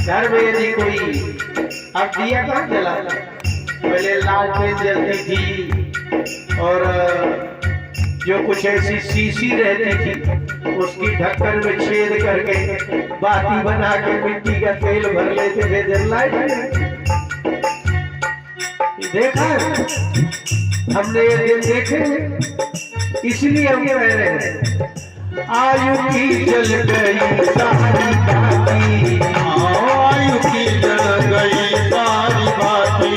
घर में यदि कोई अब दिया कहाँ जलाता, पहले लालटेन जलती थी और जो कुछ ऐसी शीशी रहती थी उसकी ढक्कन में छेद करके बाती बना के मिट्टी का तेल भर लेते थे, जल लाइट देखा है हमने, ये दिन देखे, इसलिए हम कह रहे हैं आयु की जल गई सारी बाती, आयु की जल गई सारी बाती,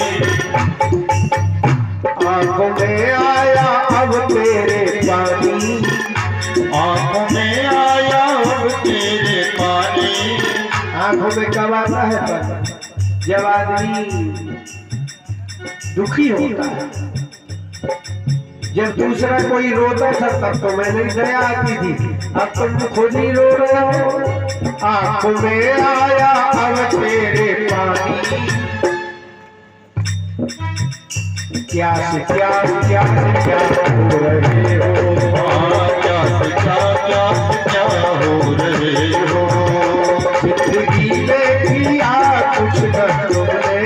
आंखों में आया अब तेरे पानी, आंखों में आया अब तेरे पानी। आंखों में कब आता है? जब आदमी दुखी होता है, जब दूसरा कोई रोता था तब तो मैंने दया आती थी, अब तुम खुद ही रो रहे हो। आंखों में आया अब तेरे पानी, क्या से क्या क्या से क्या हो रहे हो, क्या से क्या हो रहे हो। जिंदगी में किया कुछ न तुमने,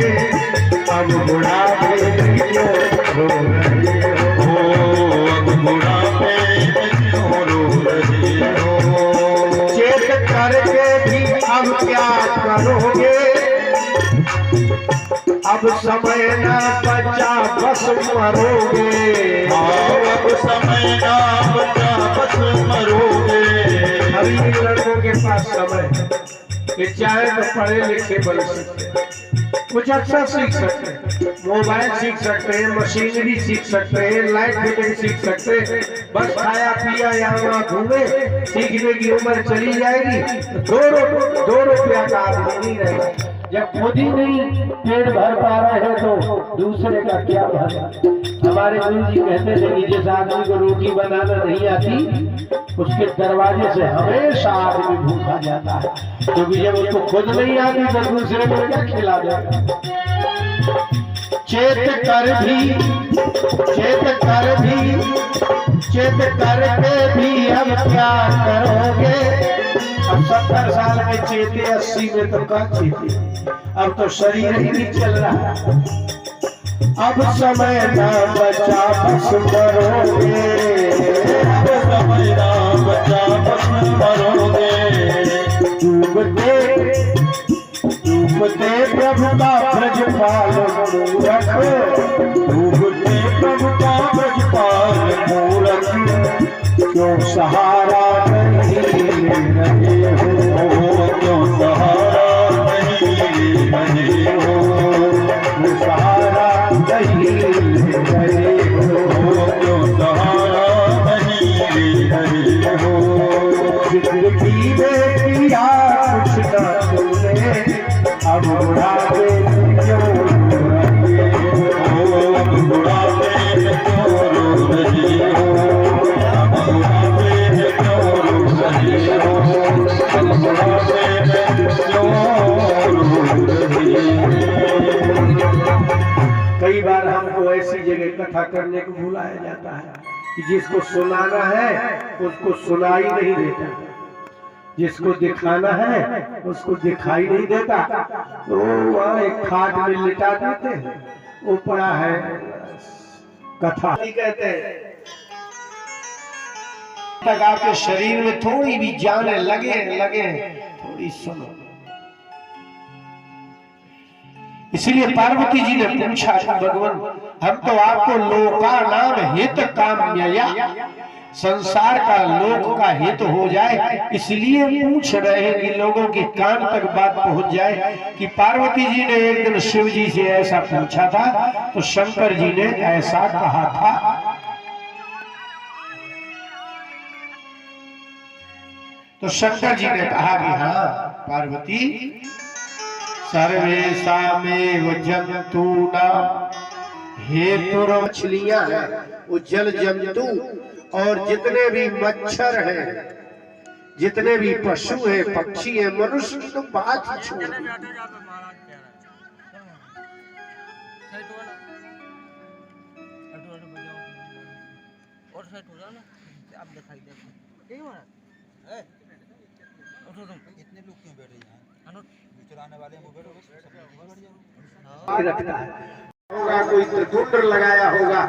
अब बुढ़ापे में क्यों रो रहे हो, अब बुढ़ापे में क्यों रो रहे हो। चेत करके भी अब क्या करोगे, अब समय न बचा बस मरोगे, अब समय ना बचा बस मरोगे। अभी लड़कों के पास समय, ये चाहे तो पढ़े लिखे बन सकते हैं, कुछ अच्छा सीख सकते हैं, मोबाइल सीख सकते हैं, मशीनरी सीख सकते हैं, लाइट फिटिंग सीख सकते हैं, बस खाया पिया यहाँ वहाँ घूमे, सीखने की उम्र चली जाएगी, दो रुपया का आदमी नहीं रहेगा। जब खुद ही नहीं पेट भर पा रहे हैं तो दूसरे का क्या भर। हमारे गुरु जी कहते थे कि जिस आदमी को रोटी बनाना नहीं आती उसके दरवाजे से हमेशा आदमी भूखा जाता है, क्योंकि जब उसको खुद नहीं आती तो दूसरे को क्या खिला देगा। चेत करके भी अब क्या करोगे, अब 70 साल में चेते, 80 में तो क्या चेते, अब तो शरीर ही नहीं चल रहा। अब समय न बचा बस मरोगे, अब समय ना बचा बस मरोगे। डूबते प्रभु का ब्रजपाल मूरख, डूबते प्रभु का ब्रजपाल मूरख, क्यों सहारा नहीं ले रहे हो, क्यों सहारा नहीं रहे हो, सहारा नहीं ले रहे हो, क्यों सहारा नहीं रहे हो। जिंदगी में किया कुछ न तुमने, अब बुढ़ापे में क्यों रो रहे हो, अब बुढ़ापे में क्यों रो रहे हो, अब बुढ़ापे में क्यों रो रहे हो, अब बुढ़ापे में क्यों रो रहे हो। कई बार हमको ऐसी जगह कथा करने को बुलाया जाता है कि जिसको सुनाना है उसको सुनाई नहीं देता, जिसको दिखाना है उसको दिखाई नहीं देता, तो वहाँ एक खाट में लिटा देते हैं, वो पड़ा है कथा कहते हैं। तक आपके शरीर में थोड़ी भी जान लगे थोड़ी सुनो। इसलिए पार्वती जी ने पूछा भगवान, हम तो आपको लोका नाम हित काम्यया, संसार का लोक का हित हो जाए इसलिए पूछ रहे हैं कि लोगों के कान तक बात पहुंच जाए कि पार्वती जी ने एक दिन शिव जी से ऐसा पूछा था तो शंकर जी ने ऐसा कहा था। तो शंकर जी ने कहा कि हाँ पार्वती, सर्वेषामेव जंतूनां हेतु, मछलियां हैं वो जल जंतु, और जितने भी मच्छर हैं, जितने भी पशु हैं, पक्षी हैं, मनुष्य की तो बात ही छोड़ दी। इतने लोग क्यों बैठे हैं? रखता है होगा, कोई त्रिपुंड लगाया होगा,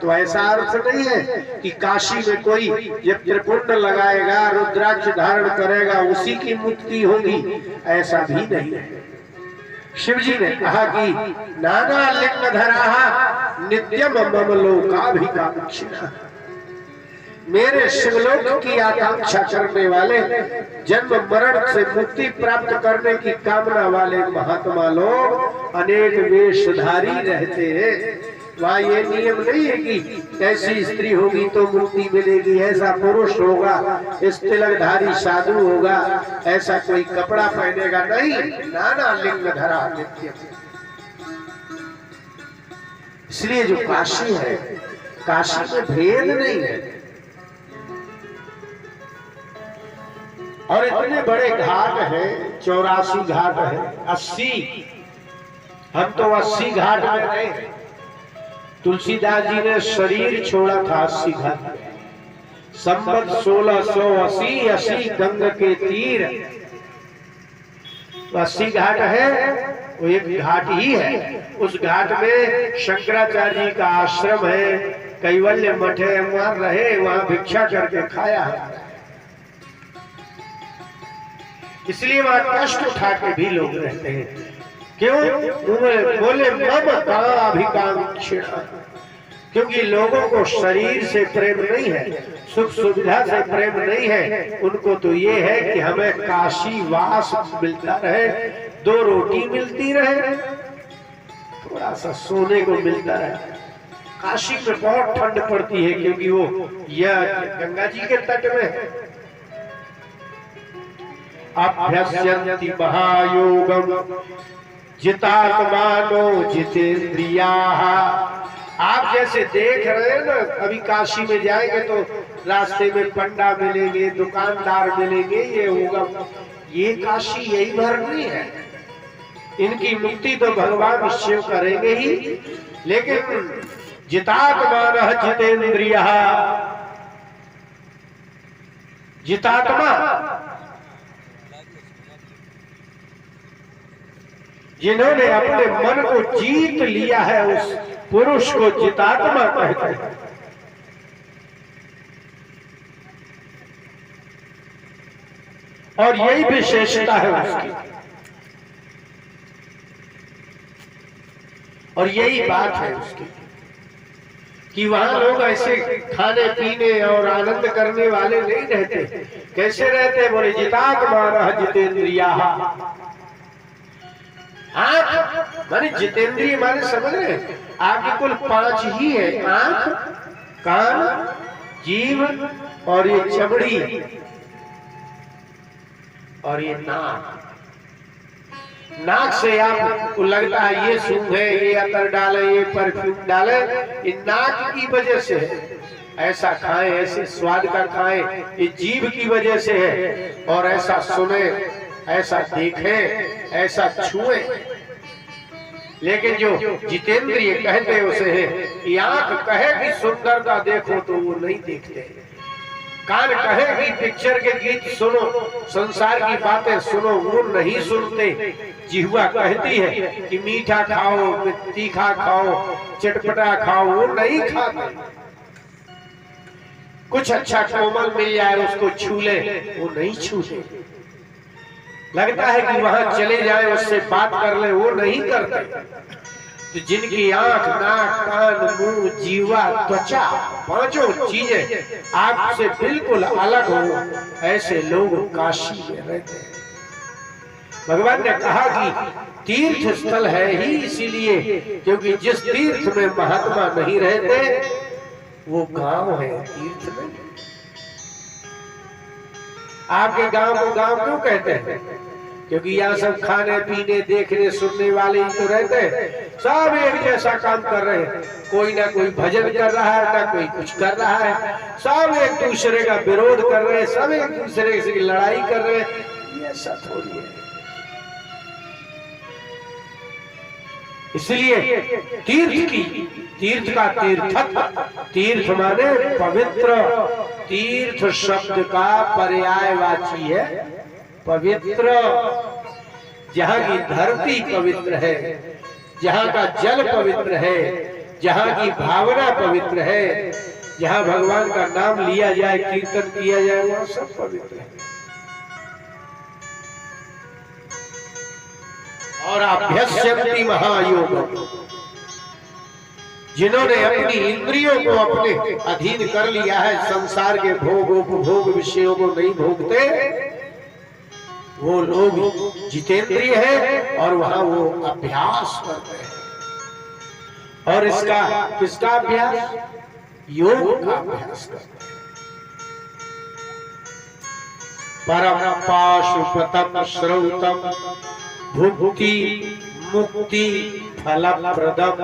तो ऐसा अर्थ नहीं है कि काशी में कोई जब त्रिपुंड लगाएगा, रुद्राक्ष धारण करेगा, उसी की मुक्ति होगी, ऐसा भी नहीं है। शिव जी ने कहा कि नाना लिंग धराहा नित्यम मम लोकाभिकांक्षिणः, मेरे शिवलोक की आकांक्षा करने वाले, जन्म मरण से मुक्ति प्राप्त करने की कामना वाले महात्मा लोग अनेक वेशधारी रहते हैं। वहाँ ये नियम नहीं है कि ऐसी स्त्री होगी तो मुक्ति मिलेगी, ऐसा पुरुष होगा, इस तिलकधारी साधु होगा, ऐसा कोई कपड़ा पहनेगा, नहीं। नाना लिंग धरा नित्य। इसलिए जो काशी है, काशी में भेद नहीं है। और इतने बड़े घाट है, 84 घाट है, 80, हम तो 80 घाट में रहे। तुलसीदास जी ने शरीर छोड़ा था 80 घाट में। संवत 1680, 80 गंग के तीर, 80 घाट है, वो एक घाट ही है। उस घाट में शंकराचार्य जी का आश्रम है, कैवल्य मठ है, वहां रहे, वहां भिक्षा करके खाया है। इसलिए वहां कष्ट उठा के भी लोग रहते हैं। क्यों? बोले मम काभिकांक्षिणः, क्योंकि लोगों को शरीर से प्रेम नहीं है, सुख सुविधा से प्रेम नहीं है। उनको तो ये है कि हमें काशी वास मिलता रहे, 2 रोटी मिलती रहे, थोड़ा सा सोने को मिलता रहे। काशी में बहुत ठंड पड़ती है, क्योंकि वो यह गंगा जी के तट में है। अभ्यस्यन्ति महायोगम जितात्मानो जितेन्द्रियाः। आप जैसे देख रहे हैं ना, अभी काशी में जाएंगे तो रास्ते में पंडा मिलेंगे, दुकानदार मिलेंगे, ये होगा। ये काशी यही भर नहीं है। इनकी मुक्ति तो भगवान शिव करेंगे ही, लेकिन जितात्मानः जितेन्द्रियाः, जितात्मा जिन्होंने अपने मन को जीत लिया है, उस पुरुष को जितात्मा कहते हैं। और यही विशेषता है उसकी, और यही बात है उसकी कि वहां लोग ऐसे खाने पीने और आनंद करने वाले नहीं रहते। कैसे रहते? बोले जितात्मानः जितेन्द्रियाः। आंख माने जितेंद्रिय माने समझ रहे हैं? आपकी कुल 5 ही है, आंख, कान, जीव और ये चमड़ी और ये नाक। नाक से आपको लगता है ये सूंघ है, ये अतर डाले, ये परफ्यूम डाले, ये नाक की वजह से है। ऐसा खाएं, ऐसे स्वाद का खाएं, ये जीभ की वजह से है। और ऐसा सुने, ऐसा देखें, ऐसा छुए। लेकिन जो जितेंद्रिय कहते हैं उसे है कि आंख कहे कि सुंदरता देखो तो वो नहीं देखते, कान कहे कि पिक्चर के गीत सुनो, संसार की बातें सुनो, वो नहीं सुनते। जिह्वा कहती है कि मीठा खाओ, तीखा खाओ, चटपटा खाओ, वो नहीं खाते। कुछ अच्छा कोमल मिल जाए उसको छू ले, वो नहीं छूते। लगता है कि वहां चले जाए, उससे बात कर ले, वो नहीं करते। तो जिनकी आंख, नाक, कान, मुंह, जीवा, त्वचा, 5 चीजें आपसे बिल्कुल अलग हो, ऐसे लोग काशी में रहते हैं। भगवान ने कहा कि तीर्थ स्थल है ही इसीलिए क्योंकि जिस तीर्थ में महात्मा नहीं रहते वो गांव है, तीर्थ नहीं। आपके गांव को गांव क्यों कहते हैं? क्योंकि यहाँ सब खाने पीने देखने सुनने वाले ही तो रहते हैं। सब एक जैसा काम कर रहे हैं, कोई ना कोई भजन कर रहा है, ना कोई कुछ कर रहा है। सब एक दूसरे का विरोध कर रहे हैं, सब एक दूसरे से लड़ाई कर रहे हैं। ये ऐसा थोड़ी है। इसलिए तीर्थ का तीर्थत्व, तीर्थ माने पवित्र। तीर्थ शब्द का पर्यायवाची है पवित्र। जहाँ की धरती पवित्र है, जहाँ का जल पवित्र है, जहाँ की भावना पवित्र है, जहाँ भगवान का नाम लिया जाए, कीर्तन किया जाए, वहाँ सब पवित्र है। और अभ्यस्यन्ति महायोग, जिन्होंने अपनी इंद्रियों को अपने अधीन कर लिया है, संसार के भोग उपभोग विषयों को नहीं भोगते, वो लोग जितेंद्रिय है और वहां वो अभ्यास करते हैं। और इसका किसका अभ्यास? योग का अभ्यास करते हैं। परम पाशुपतम श्रौतम भुक्ति मुक्ति फलप्रदम।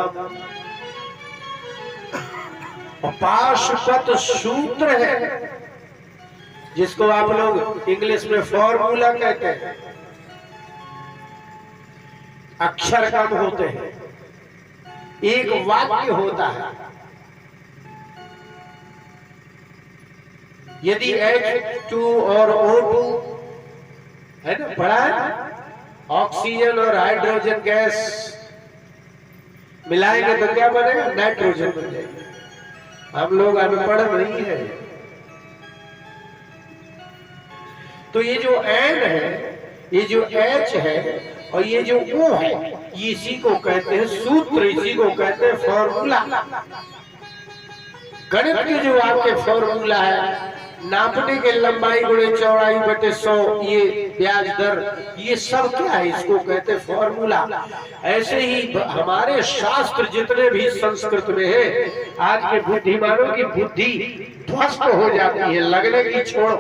पाशुपत सूत्र है, जिसको आप लोग इंग्लिश में फॉर्मूला कहते हैं। अक्षर कम होते हैं, एक वाक्य होता है। यदि H2 और O2 है ना, पढ़ा है, ऑक्सीजन और हाइड्रोजन गैस मिलाएंगे तो क्या बनेगा? नाइट्रोजन बन जाएगी। हम लोग अनपढ़ नहीं है। तो ये जो N है, ये जो H है और ये जो O है, ये इसी को कहते हैं सूत्र, इसी को कहते हैं फॉर्मूला। गणित के जो आपके फॉर्मूला है, नापने के लंबाई गुणे चौड़ाई बटे 100, ये ब्याज दर, ये सब क्या है? इसको कहते हैं फॉर्मूला। ऐसे ही हमारे शास्त्र जितने भी संस्कृत में है, आज के बुद्धिमानों की बुद्धि ध्वस्त हो जाती है, लगने की छोड़ो।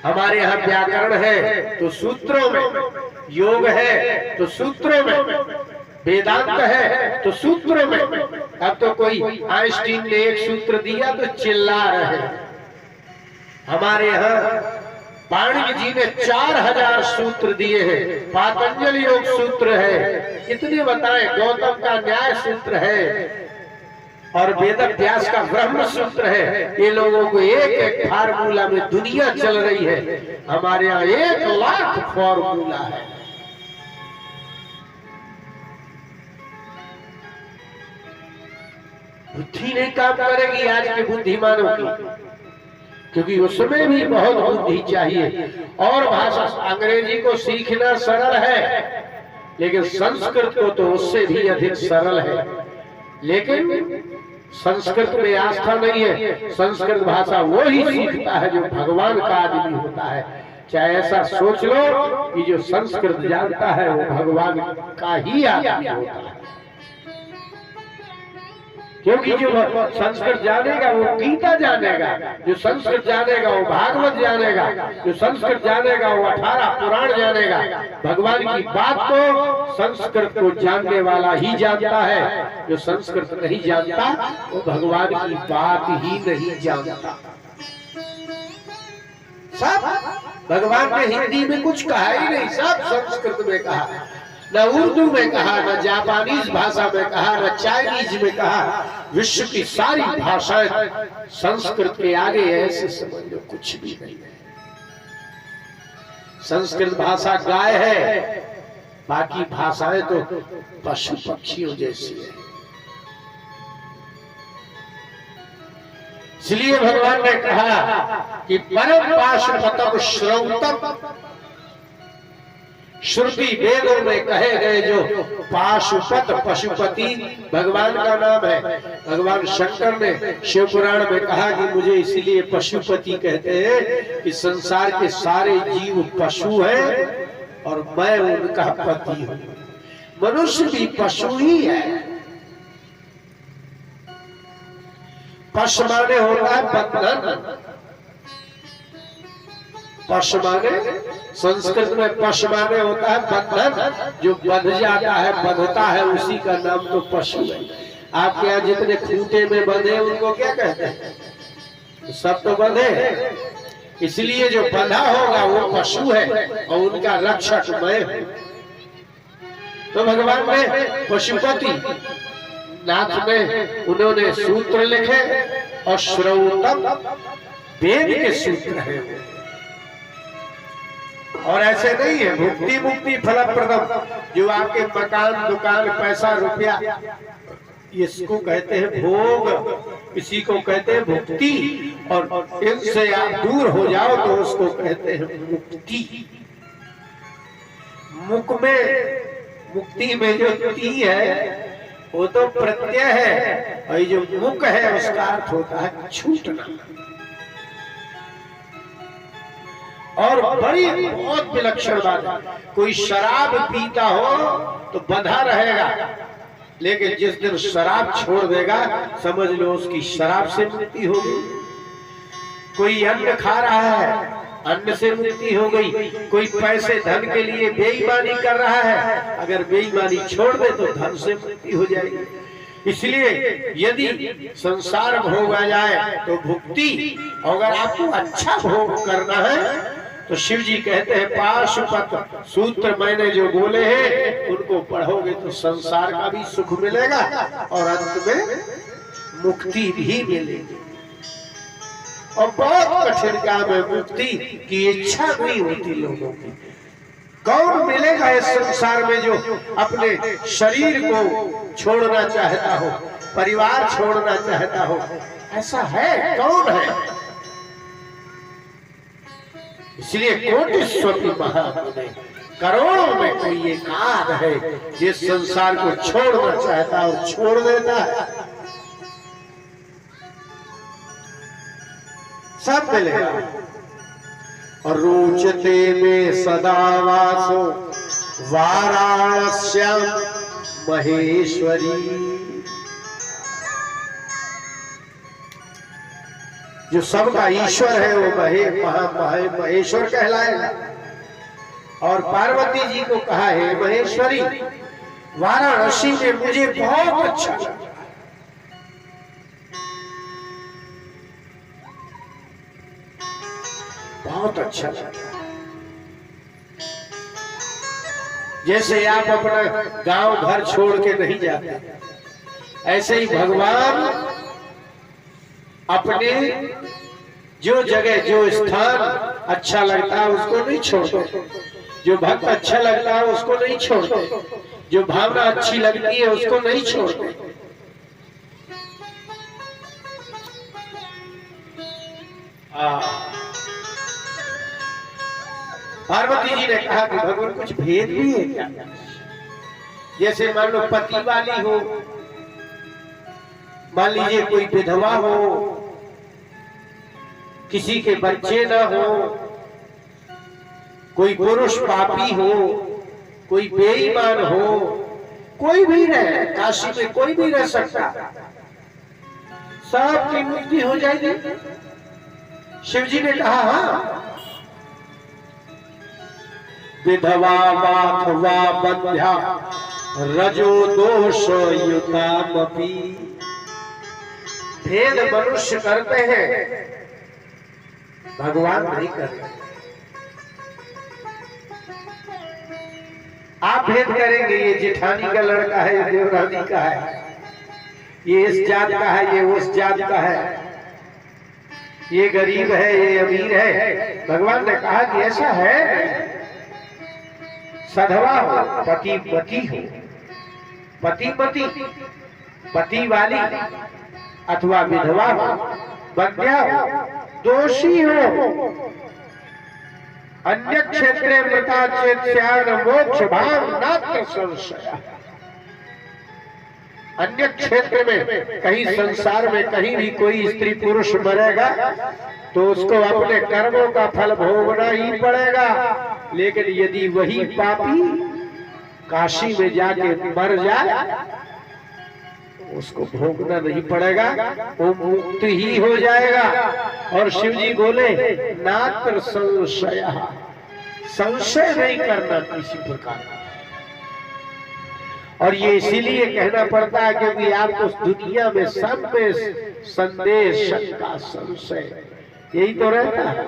हमारे यहाँ व्याकरण है तो सूत्रों में, योग है तो सूत्रों में, वेदांत है तो सूत्रों में। अब तो कोई आइंस्टीन ने एक सूत्र दिया तो चिल्ला रहे। हमारे यहाँ पाणिनि जी ने 4000 सूत्र दिए हैं। पातंजल योग सूत्र है, कितने बताएं? गौतम का न्याय सूत्र है और वेद व्यास का ब्रह्म सूत्र है। ये लोगों को एक एक फार्मूला में दुनिया चल रही है। हमारे यहाँ 1 लाख फार्मूला है। बुद्धि नहीं काम करेगी आज के बुद्धिमानों की, क्योंकि उसमें भी बहुत बुद्धि चाहिए। और भाषा अंग्रेजी को सीखना सरल है, लेकिन संस्कृत को तो उससे भी अधिक सरल है। लेकिन संस्कृत में आस्था नहीं है। संस्कृत भाषा वो ही सीखता है जो भगवान का आदमी होता है। चाहे ऐसा सोच लो कि जो संस्कृत जानता है वो भगवान का ही आदमी होता है, क्योंकि जो संस्कृत जानेगा वो गीता जानेगा, जो संस्कृत जानेगा वो भागवत जानेगा, जो संस्कृत जानेगा वो 18 पुराण जानेगा। भगवान की बात को संस्कृत को जानने वाला ही जानता है। जो संस्कृत नहीं जानता वो भगवान की बात ही नहीं जानता। सब भगवान ने हिंदी में कुछ कहा ही नहीं, सब संस्कृत में कहा। न उर्दू में कहा, न जापानीज भाषा में कहा, न चाइनीज में कहा। विश्व की सारी भाषाएं संस्कृत के आगे ऐसे समझ लो कुछ भी नहीं है। संस्कृत भाषा गाय है, बाकी भाषाएं तो पशु पक्षियों जैसी है। इसलिए भगवान ने कहा कि परम पाशुपतम श्रौतम। श्रुति वेदों में कहे गए जो पाशुपत, पशुपति भगवान का नाम है। भगवान शंकर ने शिव पुराण में कहा कि मुझे इसलिए पशुपति कहते हैं कि संसार के सारे जीव पशु हैं और मैं उनका पति हूं। मनुष्य भी पशु ही है। पश माने होता है बंधन। पश माने संस्कृत में पश माने होता है बंधन, जो बंध जाता है, बंधता है, उसी का नाम तो पशु है। आपके यहाँ जितने खूंटे में बंधे उनको क्या कहते हैं? सब तो बंधे। इसलिए जो बंधा होगा वो पशु है और उनका रक्षक मैं हूं। तो भगवान ने पशुपति नाथ में उन्होंने सूत्र लिखे और श्रौतम वेद के सूत्र है। और ऐसे नहीं है भुक्ति मुक्ति फलप्रदम, जो आपके मकान दुकान पैसा रुपया इसको कहते हैं भोग, इसी को कहते हैं भुक्ति, और इनसे आप दूर हो जाओ तो उसको कहते हैं मुक्ति। मुख में मुक्ति में जो ती है वो तो प्रत्यय है, और जो मुख है उसका अर्थ होता है छूटना। और बड़ी बहुत विलक्षण बात है, कोई शराब पीता हो तो बंधा रहेगा, लेकिन जिस दिन शराब छोड़ देगा समझ लो उसकी शराब से मुक्ति होगी। कोई अन्न खा रहा है, अन्न से मुक्ति हो गई। कोई पैसे धन के लिए बेईमानी कर रहा है, अगर बेईमानी छोड़ दे तो धन से मुक्ति हो जाएगी। इसलिए यदि संसार भोग आ जाए तो भुक्ति, अगर आपको अच्छा भोग करना है तो शिव जी कहते हैं पाशुपत सूत्र मैंने जो बोले हैं उनको पढ़ोगे तो संसार का भी सुख मिलेगा और अंत में मुक्ति भी मिलेगी। और बहुत कठिन काम है, मुक्ति की इच्छा नहीं होती लोगों की। कौन मिलेगा इस संसार में जो अपने शरीर को छोड़ना चाहता हो, परिवार छोड़ना चाहता हो? ऐसा है, कौन है? इसलिए कोटिस्वपि महामुने, करोड़ों में कोई एक आध है जिस संसार को छोड़ना चाहता है और छोड़ देता है। सब मिलेगा। और रोचते में सदा वासो वाराणस्याम महेश्वरी, जो सबका ईश्वर है वो महेश्वर कहलाएगा। और पार्वती जी को कहा है महेश्वरी, वाराणसी में मुझे बहुत अच्छा लगा, बहुत अच्छा लगा। जैसे आप अपना गांव घर छोड़ के नहीं जाते, ऐसे ही भगवान अपने जो जगह जो स्थान अच्छा लगता है उसको नहीं छोड़ते, जो भक्त अच्छा लगता है उसको नहीं छोड़ते, जो भावना अच्छी लगती है उसको नहीं छोड़ते। पार्वती जी ने कहा कि भगवान कुछ भेद भी है क्या? जैसे मान लो पति वाली हो, मान लीजिए कोई विधवा हो, किसी के बच्चे ना हो, कोई पुरुष पापी हो, कोई बेईमान हो, कोई भी रहे, काशी में कोई भी रह सकता, सबकी मुक्ति हो जाएगी। शिव जी ने कहा हाँ, विधवा वाथवा बंध्या रजो दोष युतामपि, भेद मनुष्य करते हैं, भगवान नहीं करते। आप भेद करेंगे, ये जेठानी का लड़का है, ये देवरानी का है, ये इस जात का है, ये उस जात का है, ये गरीब है, ये अमीर है। भगवान ने कहा कि ऐसा है, सधवा हो, पति पति हो, पति पति, पति वाली अथवा विधवा हो, बंध्या हो, दोषी हो, अन्य क्षेत्रे मृता चेत्स्यान मोक्ष भाव नात्र संशय। अन्य क्षेत्र में कहीं संसार में कहीं भी कोई स्त्री पुरुष मरेगा तो उसको अपने कर्मों का फल भोगना ही पड़ेगा। लेकिन यदि वही पापी काशी में जाके मर जाए उसको भोगना नहीं पड़ेगा, वो मुक्त ही हो जाएगा। और शिव जी बोले नात्र संशय, संशय नहीं करना किसी प्रकार का। और ये इसीलिए कहना पड़ता है क्योंकि आपको दुनिया में सब में संदेह, शंका, संशय यही तो रहता है।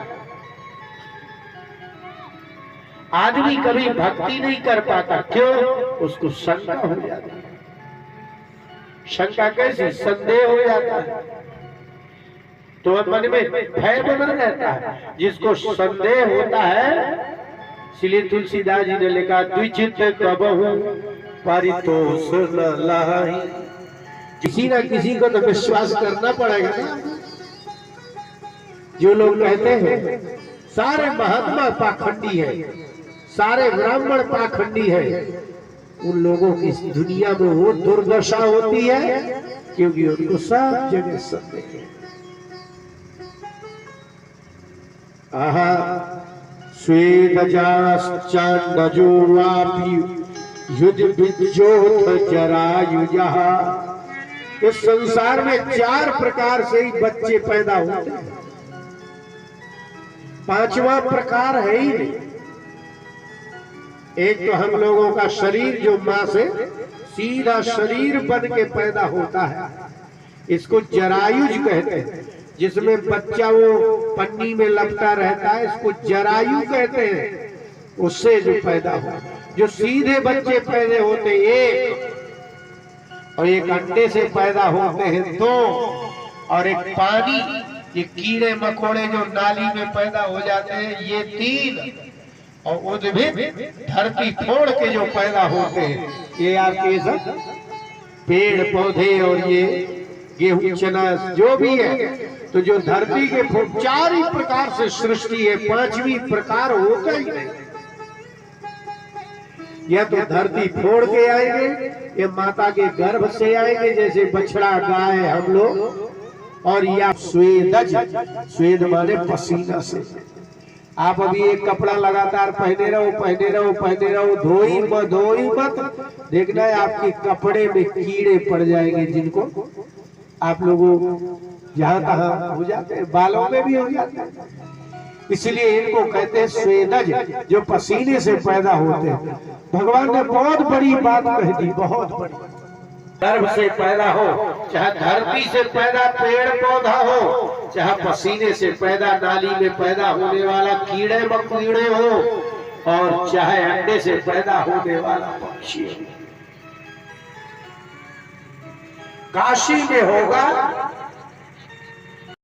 आदमी कभी भक्ति नहीं कर पाता, क्यों? उसको शंका हो जाती है। शंका कैसी? संदेह हो जाता है तो मन में भय बना रहता है। जिसको संदेह होता है इसलिए तुलसीदास जी ने लिखा द्विजित कबहू परितोष न लाही। किसी ना किसी को तो विश्वास करना पड़ेगा ना। जो लोग कहते हैं सारे महात्मा पाखंडी है, सारे ब्राह्मण पाखंडी है, उन लोगों की इस दुनिया में वो दुर्दशा होती है क्योंकि उनको सब जगह संदेह है। आहा स्वेदजाश्चाण्डजो वापि युध विद्योत जरायुजः। इस संसार में 4 प्रकार से ही बच्चे पैदा होते हैं, 5वां प्रकार है ही नहीं। एक तो हम लोगों का शरीर जो माँ से सीधा शरीर बन के पैदा होता है, इसको जरायुज कहते हैं। जिसमें बच्चा वो पन्नी में लपटा रहता है, इसको जरायु कहते हैं। उससे जो पैदा हो, जो सीधे बच्चे पैदा होते हैं 1, और एक अंडे से पैदा होते हैं 2, और एक पानी, ये कीड़े मकोड़े जो नाली में पैदा हो जाते हैं ये 3, और उद्भिद धरती फोड़ के जो पैदा होते हैं ये आपके सब पेड़ पौधे और ये गेहूं चना जो भी है। तो जो धरती के 4 ही प्रकार से सृष्टि है, 5वीं प्रकार होता ही नहीं। या तो धरती फोड़ के आएंगे, या माता के गर्भ से आएंगे जैसे बछड़ा गाय हम लोग, और या स्वेदज, स्वेद माने पसीना से। आप अभी एक कपड़ा लगातार पहने रहो पहने रहो पहने रहो, धोई मत, देखना है आपके कपड़े में कीड़े पड़ जाएंगे, जिनको आप लोगों जहां तहां हो जाते हैं, बालों में भी हो जाते हैं। इसलिए इनको कहते हैं स्वेदज, जो पसीने से पैदा होते हैं। भगवान ने बहुत बड़ी बात कह दी, बहुत बड़ी। गर्भ से पैदा हो, चाहे धरती से पैदा पेड़ पौधा हो, चाहे पसीने से पैदा नाली में पैदा होने वाला कीड़े मकोड़े हो, और चाहे अंडे से पैदा होने वाला पक्षी। काशी में होगा